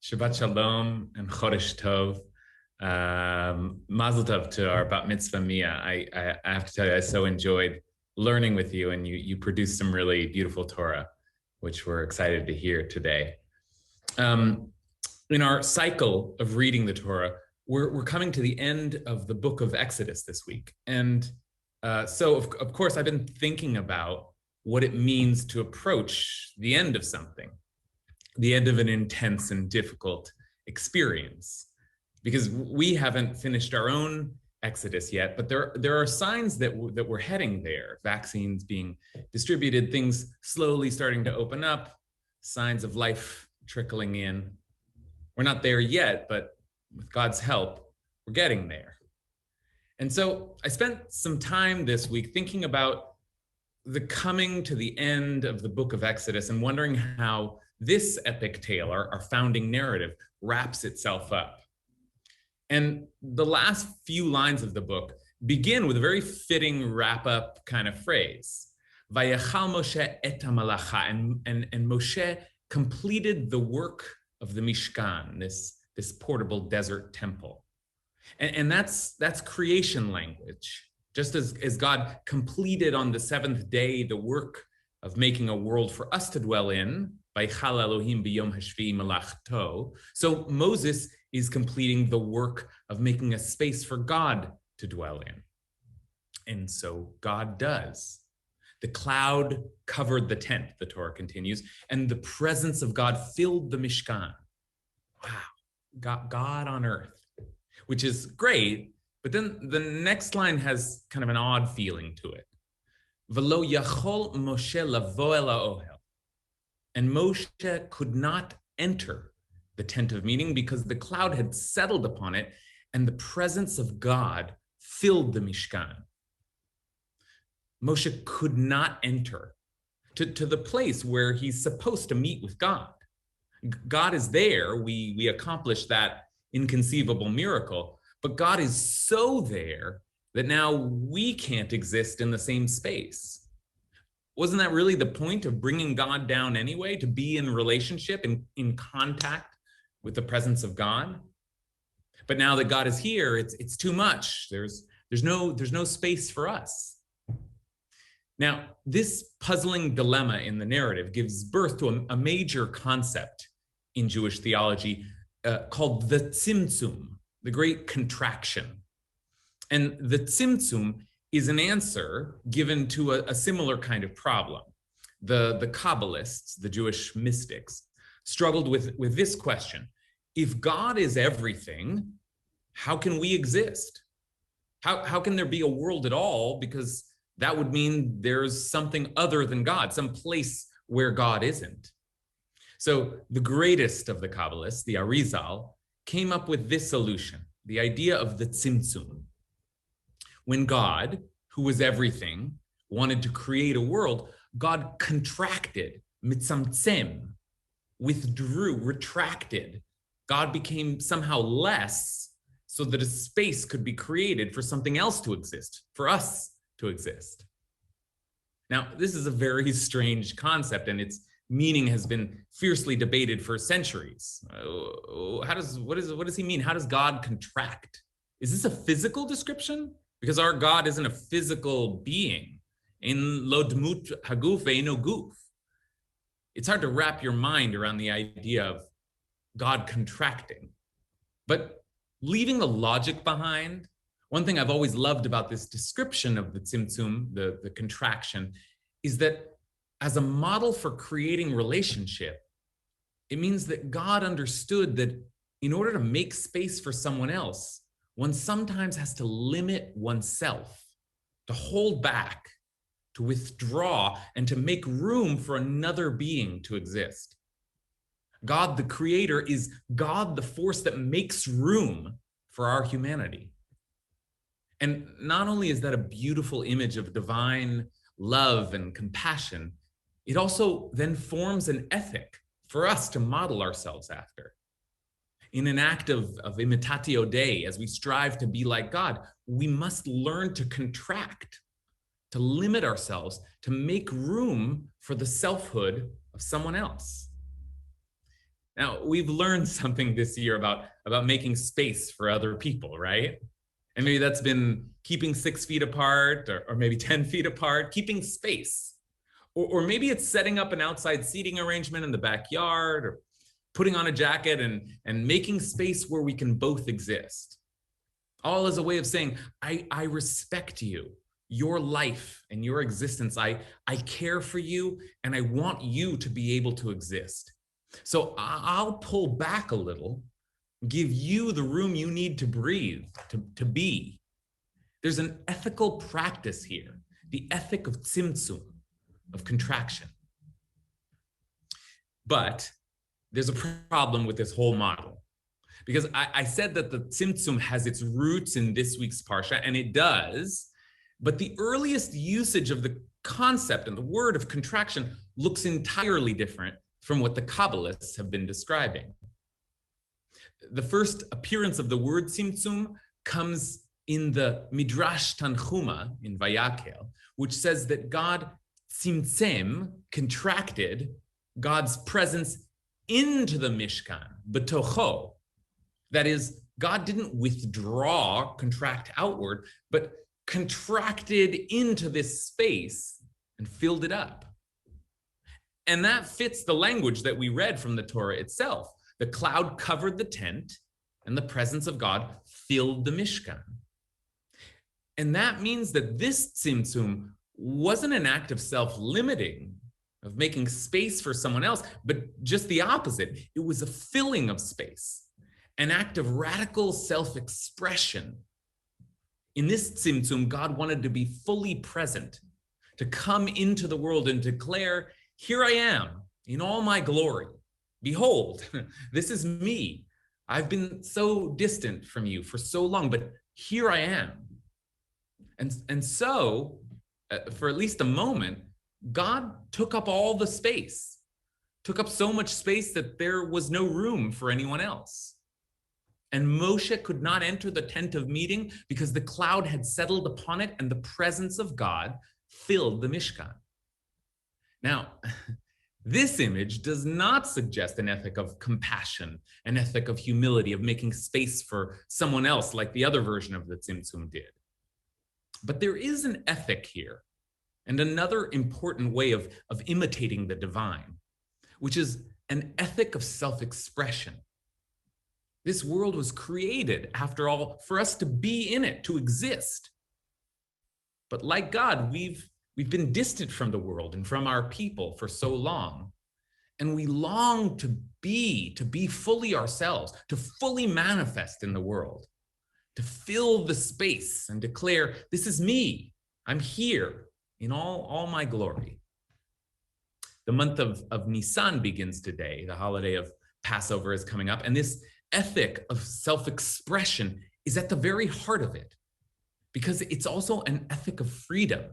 Shabbat Shalom and Chodesh Tov. Mazel Tov to our Bat Mitzvah Mia. I have to tell you, I so enjoyed learning with you, and you produced some really beautiful Torah, which we're excited to hear today. In our cycle of reading the Torah, we're coming to the end of the book of Exodus this week. And so, of course, I've been thinking about what it means to approach the end of something, the end of an intense and difficult experience, because we haven't finished our own Exodus yet, but there are signs that we're heading there. Vaccines being distributed, things slowly starting to open up, signs of life trickling in. We're not there yet, but with God's help, we're getting there. And so I spent some time this week thinking about the coming to the end of the book of Exodus and wondering how this epic tale, our founding narrative, wraps itself up. And the last few lines of the book begin with a very fitting wrap-up kind of phrase. Vayakhel Moshe et hamalacha, and Moshe completed the work of the Mishkan, this portable desert temple. And that's creation language. Just as God completed on the seventh day the work of making a world for us to dwell in, Vayichal Elohim b'yom hashvi malachto, so Moses is completing the work of making a space for God to dwell in. And so God does. The cloud covered the tent, the Torah continues, and the presence of God filled the Mishkan. Wow, God on earth, which is great. But then the next line has kind of an odd feeling to it. V'lo yachol Moshe lavo el ha'ohel. And Moshe could not enter the tent of meeting because the cloud had settled upon it and the presence of God filled the Mishkan. Moshe could not enter to the place where he's supposed to meet with God. God is there. We accomplished that inconceivable miracle. But God is so there that now we can't exist in the same space. Wasn't that really the point of bringing God down anyway, to be in relationship, in contact with the presence of God? But now that God is here, it's too much. There's no space for us. Now, this puzzling dilemma in the narrative gives birth to a major concept in Jewish theology called the Tzimtzum, the great contraction. And the Tzimtzum is an answer given to a similar kind of problem. The Kabbalists, the Jewish mystics, struggled with this question. If God is everything, how can we exist? How can there be a world at all? Because that would mean there's something other than God, some place where God isn't. So the greatest of the Kabbalists, the Arizal, came up with this solution, the idea of the Tzimtzum. When God, who was everything, wanted to create a world, God contracted, mitzamtzem, withdrew, retracted. God became somehow less so that a space could be created for something else to exist, for us to exist. Now, this is a very strange concept, and its meaning has been fiercely debated for centuries. What does he mean? How does God contract? Is this a physical description? Because our God isn't a physical being. In lo dmut haguf ve'eno guf. It's hard to wrap your mind around the idea of God contracting. But leaving the logic behind, one thing I've always loved about this description of the Tzimtzum, the contraction, is that as a model for creating relationship, it means that God understood that in order to make space for someone else, one sometimes has to limit oneself, to hold back, to withdraw, and to make room for another being to exist. God, the creator, is God, the force that makes room for our humanity. And not only is that a beautiful image of divine love and compassion, it also then forms an ethic for us to model ourselves after. In an act of imitate Dei, as we strive to be like God, we must learn to contract, to limit ourselves, to make room for the selfhood of someone else. Now, we've learned something this year about making space for other people, right? And maybe that's been keeping 6 feet apart or maybe 10 feet apart, keeping space. Or maybe it's setting up an outside seating arrangement in the backyard or putting on a jacket and making space where we can both exist. All as a way of saying, I respect you, your life and your existence. I care for you and I want you to be able to exist. So I'll pull back a little, give you the room you need to breathe, to be. There's an ethical practice here, the ethic of Tzimtzum, of contraction. But there's a problem with this whole model. Because I said that the Tzimtzum has its roots in this week's Parsha, and it does, but the earliest usage of the concept and the word of contraction looks entirely different from what the Kabbalists have been describing. The first appearance of the word Tzimtzum comes in the Midrash Tanchuma in Vayakhel, which says that God Tzimtzem, contracted God's presence into the Mishkan, betocho. That is, God didn't withdraw, contract outward, but contracted into this space and filled it up. And that fits the language that we read from the Torah itself. The cloud covered the tent, and the presence of God filled the Mishkan. And that means that this Tzimtzum wasn't an act of self-limiting, of making space for someone else, but just the opposite. It was a filling of space, an act of radical self-expression. In this Tzimtzum, God wanted to be fully present, to come into the world and declare, here I am in all my glory. Behold, this is me. I've been so distant from you for so long, but here I am. And so, for at least a moment, God took up all the space, took up so much space that there was no room for anyone else. And Moshe could not enter the tent of meeting because the cloud had settled upon it and the presence of God filled the Mishkan. Now, this image does not suggest an ethic of compassion, an ethic of humility, of making space for someone else like the other version of the Tzimtzum did. But there is an ethic here and another important way of imitating the divine, which is an ethic of self-expression. This world was created, after all, for us to be in it, to exist. But like God, we've been distant from the world and from our people for so long. And we long to be fully ourselves, to fully manifest in the world, to fill the space and declare, this is me, I'm here in all my glory. The month of Nisan begins today. The holiday of Passover is coming up, and this ethic of self-expression is at the very heart of it, because it's also an ethic of freedom.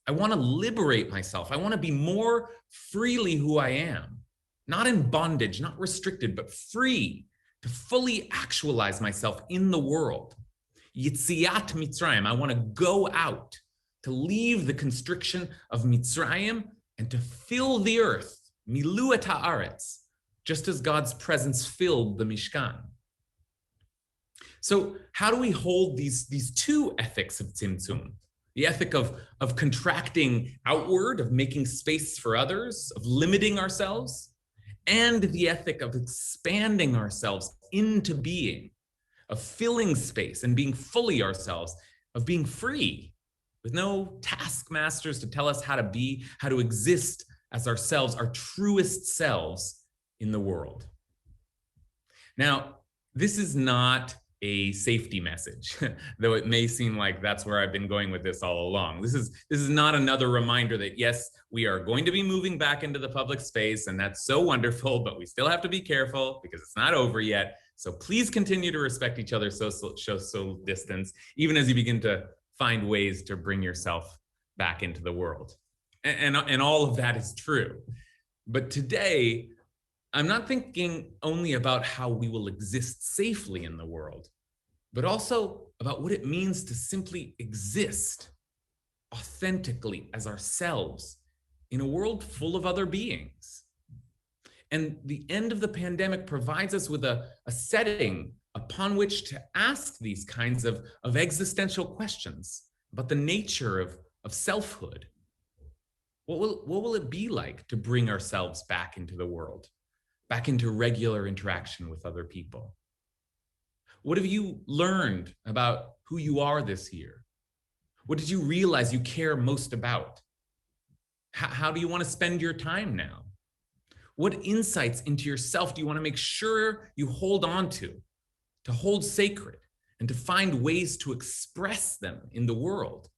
I want to liberate myself. I want to be more freely who I am, not in bondage, not restricted, but free to fully actualize myself in the world. Yitziat Mitzrayim, I want to go out, to leave the constriction of Mitzrayim and to fill the earth, milu et haaretz, just as God's presence filled the Mishkan. So how do we hold these two ethics of Tzimtzum? The ethic of contracting outward, of making space for others, of limiting ourselves, and the ethic of expanding ourselves into being, of filling space and being fully ourselves, of being free, with no taskmasters to tell us how to be, how to exist as ourselves, our truest selves in the world. Now, this is not a safety message, though it may seem like that's where I've been going with this all along. This is not another reminder that, yes, we are going to be moving back into the public space, and that's so wonderful, but we still have to be careful because it's not over yet. So please continue to respect each other's social distance, even as you begin to find ways to bring yourself back into the world. And all of that is true. But today, I'm not thinking only about how we will exist safely in the world, but also about what it means to simply exist authentically as ourselves in a world full of other beings. And the end of the pandemic provides us with a setting upon which to ask these kinds of existential questions about the nature of selfhood. What will it be like to bring ourselves back into the world, back into regular interaction with other people? What have you learned about who you are this year? What did you realize you care most about? How do you want to spend your time now? What insights into yourself do you want to make sure you hold on to hold sacred, and to find ways to express them in the world,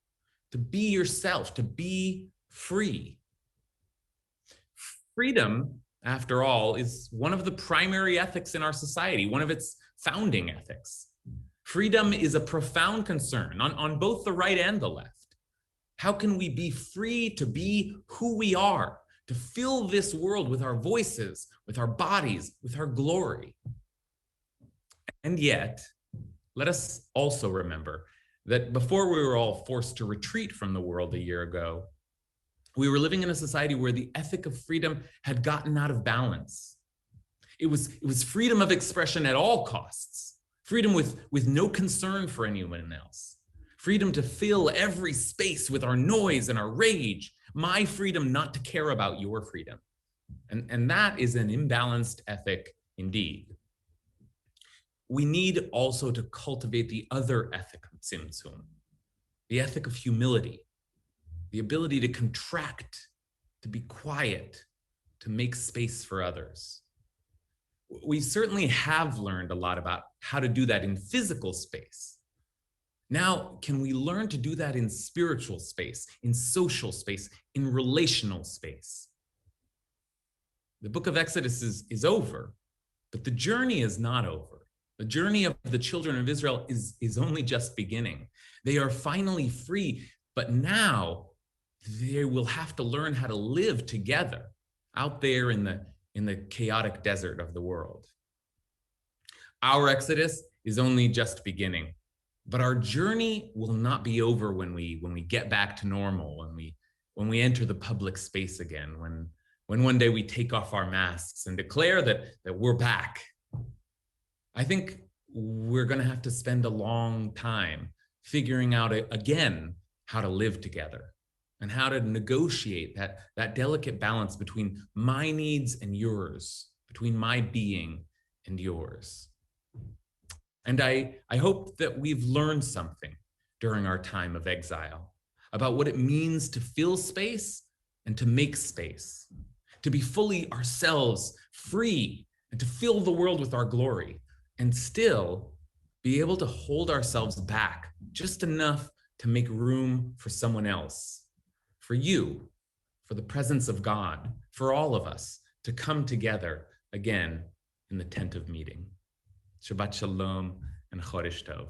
to be yourself, to be free? Freedom, after all, is one of the primary ethics in our society, one of its founding ethics. Freedom is a profound concern on both the right and the left. How can we be free to be who we are, to fill this world with our voices, with our bodies, with our glory? And yet, let us also remember that before we were all forced to retreat from the world a year ago, we were living in a society where the ethic of freedom had gotten out of balance. It was freedom of expression at all costs, freedom with no concern for anyone else, freedom to fill every space with our noise and our rage, my freedom not to care about your freedom. And that is an imbalanced ethic indeed. We need also to cultivate the other ethic of Tzimtzum, the ethic of humility, the ability to contract, to be quiet, to make space for others. We certainly have learned a lot about how to do that in physical space. Now, can we learn to do that in spiritual space, in social space, in relational space? The book of Exodus is over, but the journey is not over. The journey of the children of Israel is only just beginning. They are finally free, but now they will have to learn how to live together out there in the chaotic desert of the world. Our Exodus is only just beginning, but our journey will not be over when we get back to normal, when we enter the public space again, when one day we take off our masks and declare that we're back. I think we're going to have to spend a long time figuring out again how to live together and how to negotiate that delicate balance between my needs and yours, between my being and yours. And I hope that we've learned something during our time of exile about what it means to fill space and to make space, to be fully ourselves, free, and to fill the world with our glory, and still be able to hold ourselves back just enough to make room for someone else, for you, for the presence of God, for all of us to come together again in the tent of meeting. Shabbat Shalom and Chodesh Tov.